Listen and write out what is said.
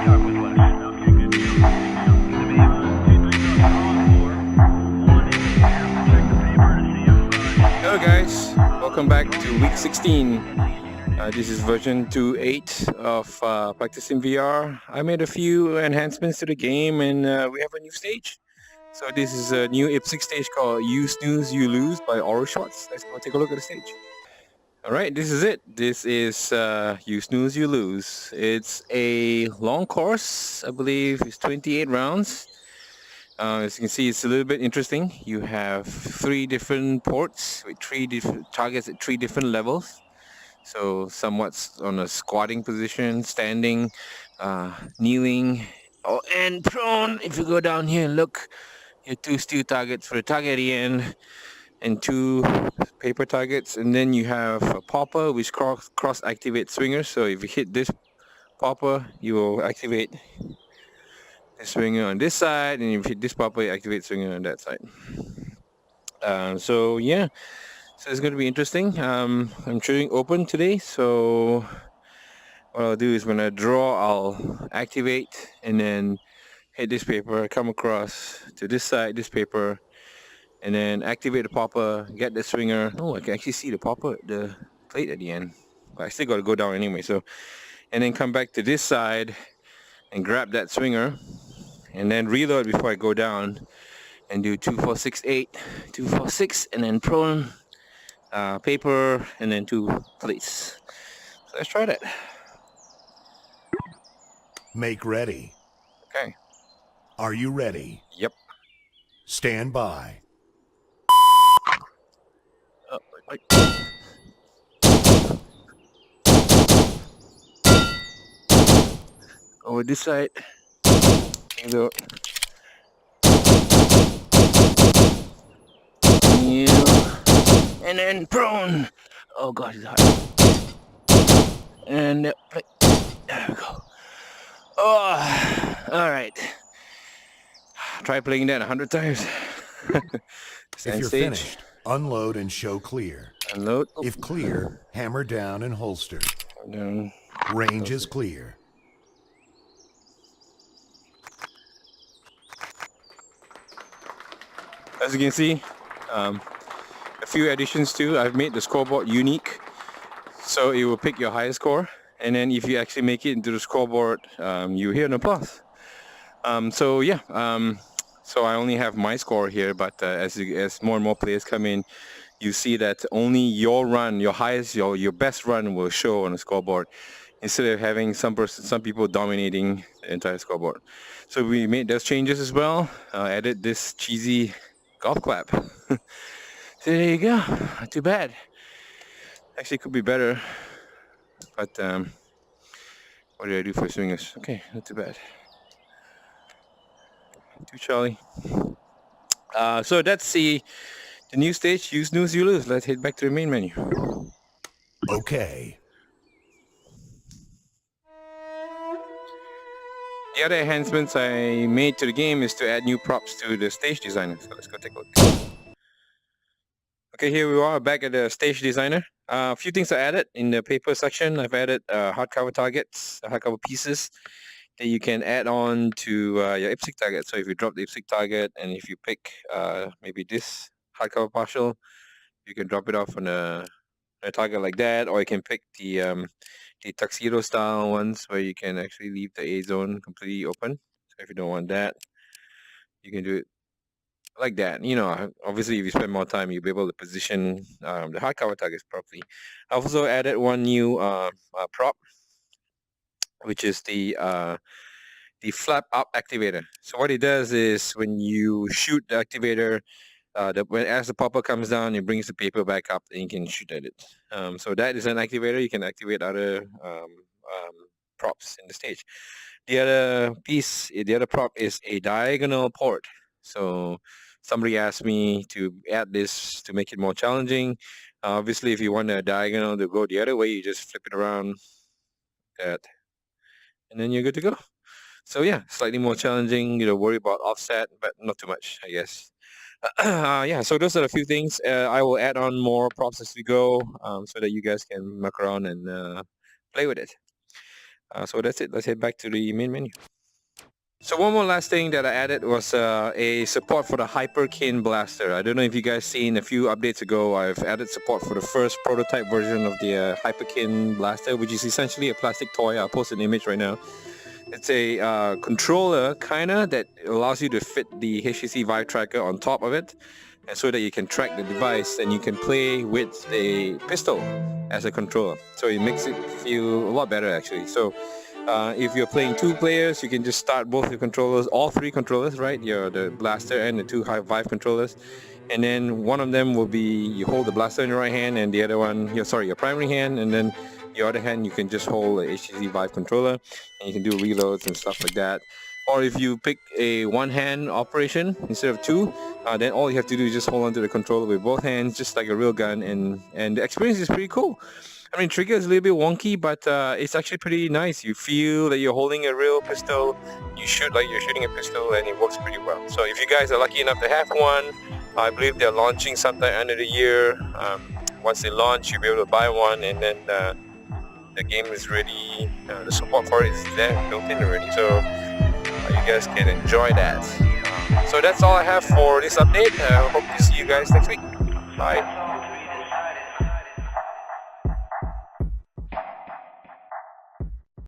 Hello guys, welcome back to week 16. This is version 2.8 of PractisimVR. I made a few enhancements to the game and we have a new stage. So this is a new IPSC stage called You Snooze, You Lose by Aurel Schwarz. Let's go take a look at the stage. Alright, this is it. This is You Snooze, You Lose. It's a long course, I believe it's 28 rounds. As you can see, it's a little bit interesting. You have 3 different ports with 3 different targets at 3 different levels. So somewhat on a squatting position, standing, kneeling, and prone. If you go down here and look, your 2 steel targets for the target at the end and 2 paper targets. And then you have a popper which cross activate swingers. So if you hit this popper, you will activate swinger on this side, and if you hit this popper, you activate swinger on that side. So yeah, so it's going to be interesting. I'm shooting open today, so what I'll do is when I draw, I'll activate and then hit this paper, come across to this side, this paper, and then activate the popper, get the swinger. Oh, I can actually see the popper, the plate at the end. But I still got to go down anyway. So, and then come back to this side and grab that swinger, and then reload before I go down and do 2, 4, 6, 8, 2, 4, 6, and then prone, paper, and then 2 plates. So let's try that. Make ready. Okay. Are you ready? Yep. Stand by. Oh, wait. Over this side. Go. And then prone. Oh gosh, it's hard. And there we go. Oh, all right. Try playing that 100 times. If you're finished, unload and show clear. Unload. If clear, hammer down and holster. Down. Range is clear. As you can see, a few additions too. I've made the scoreboard unique, so it will pick your highest score, and then if you actually make it into the scoreboard, you hear an applause. So yeah, so I only have my score here, but as more and more players come in, you see that only your run, your highest, your best run will show on the scoreboard, instead of having some people dominating the entire scoreboard. So we made those changes as well. Added this cheesy golf clap. So there you go. Not too bad. Actually, could be better. But what did I do for swingers? Okay, not too bad. Too Charlie. So that's the new stage. You snooze, you lose. Let's head back to the main menu. Okay. The other enhancements I made to the game is to add new props to the stage designer. So let's go take a look. Okay, here we are back at the stage designer. A few things I added in the paper section. I've added hardcover targets, hardcover pieces that you can add on to your IPSC target. So if you drop the IPSC target and if you pick maybe this hardcover partial, you can drop it off on a target like that, or you can pick the tuxedo style ones where you can actually leave the A zone completely open. So if you don't want that, you can do it like that. You know, obviously if you spend more time, you'll be able to position the hardcover targets properly. I also added one new prop, which is the flap up activator. So what it does is when you shoot the activator, as the popper comes down, it brings the paper back up and you can shoot at it. So that is an activator. You can activate other props in the stage. The other prop is a diagonal port. So somebody asked me to add this to make it more challenging. Obviously, if you want a diagonal to go the other way, you just flip it around that, and then you're good to go. So yeah, slightly more challenging. You know, worry about offset, but not too much, I guess. Yeah, so those are a few things. I will add on more props as we go, so that you guys can muck around and play with it. So that's it. Let's head back to the main menu. So one more last thing that I added was a support for the Hyperkin blaster. I don't know if you guys seen a few updates ago, I've added support for the first prototype version of the Hyperkin blaster, which is essentially a plastic toy. I'll post an image right now. It's a controller kinda that allows you to fit the HTC Vive tracker on top of it, and so that you can track the device and you can play with a pistol as a controller. So it makes it feel a lot better actually. So if you're playing 2 players, you can just start both your controllers, all 3 controllers, right? The blaster and the 2 Vive controllers, and then one of them will be you hold the blaster in your right hand, and the other one, your primary hand, and then your other hand you can just hold a HTC Vive controller, and you can do reloads and stuff like that. Or if you pick a one-hand operation instead of 2, then all you have to do is just hold onto the controller with both hands, just like a real gun, and the experience is pretty cool. I mean, trigger is a little bit wonky, but it's actually pretty nice. You feel that you're holding a real pistol. You shoot like you're shooting a pistol, and it works pretty well. So if you guys are lucky enough to have one, I believe they're launching sometime end of the year. Once they launch, you'll be able to buy one, and then the game is ready. The support for it is there, built in already. So you guys can enjoy that. So that's all I have for this update. I hope to see you guys next week. Bye.